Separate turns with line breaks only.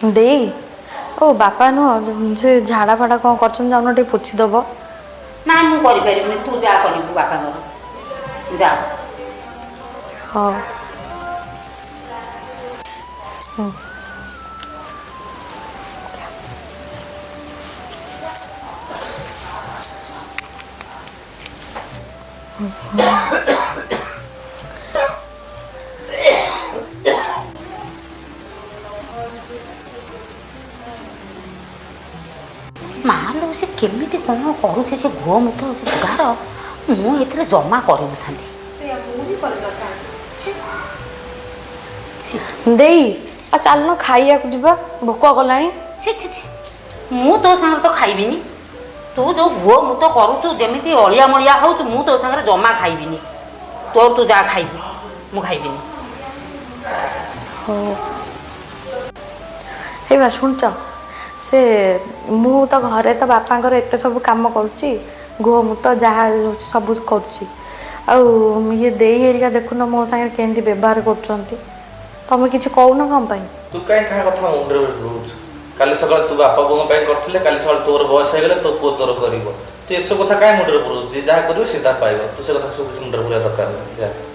ଦେଇ ଓ ବାପା ନୁହଁ ସେ ଝାଡ଼ା ଫାଡ଼ା କ'ଣ କରୁଛନ୍ତି ଯାଉନ ଟିକେ ପୋଛିଦେବ।
ନା ମୁଁ କରିପାରିବିନି, ତୁ ଯାହା କରିବୁ ବାପାଙ୍କର ଯା।
ହଁ।
ମାଲୋ ସେ କେମିତି କ'ଣ କରୁଛି ସେ ଗୁଅ ମୁତ ସେ ବୁଢ଼ାର, ମୁଁ ଏଥିରେ ଜମା କରିନଥାନ୍ତି।
ଦେଇ ଆଉ ଚାଲୁନ ଖାଇବାକୁ ଯିବା, ଭୋକ କଲାଣି।
ଛି ଛି ଛି, ମୁଁ ତୋ ସାଙ୍ଗରେ ତ ଖାଇବିନି। ତୁ ଯେଉଁ ଗୁଅ ମୁତ କରୁଛୁ ଯେମିତି ଅଳିଆ ମଳିଆ ହେଉଛୁ, ମୁଁ ତୋ ସାଙ୍ଗରେ ଜମା ଖାଇବିନି। ତୋର ତୁ ଯାହା ଖାଇବୁ, ମୁଁ ଖାଇବିନି।
ହଉ ହେଇ ବା ଶୁଣୁଛ, ସେ ମୁଁ ତ ଘରେ ତ ବାପାଙ୍କର ଏତେ ସବୁ କାମ କରୁଛି, ଗୁହ ମୁତ ଯାହା ହେଉଛି ସବୁ କରୁଛି। ଆଉ ଇଏ ଦେଇ ହେରିକା ଦେଖୁନ ମୋ ସାଙ୍ଗରେ କେମିତି ବ୍ୟବହାର କରୁଛନ୍ତି। ତମେ କିଛି କହୁନ କ'ଣ ପାଇଁ?
ତୁ କାହିଁ କାହା କଥା ମୁଣ୍ଡରେ ରହୁଛୁ? କାଲି ସକାଳେ ତୁ ବାପା ବୋଉଙ୍କ ପାଇଁ କରିଥିଲେ, କାଲି ସକାଳେ ତୋର ବୟସ ହେଇଗଲେ ତୋ ପୁଅ ତୋର କରିବ। ତୁ ଏସବୁ କଥା କାହିଁ ମୁଣ୍ଡରେ ପୁରଉଛୁ? ଯିଏ ଯାହା କରିବ ସେ ତା ପାଇବ। ତୁ ସେ କଥା ସବୁ କିଛି ମୁଣ୍ଡରେ ପୁରେଇବା ଦରକାର ନାହିଁ।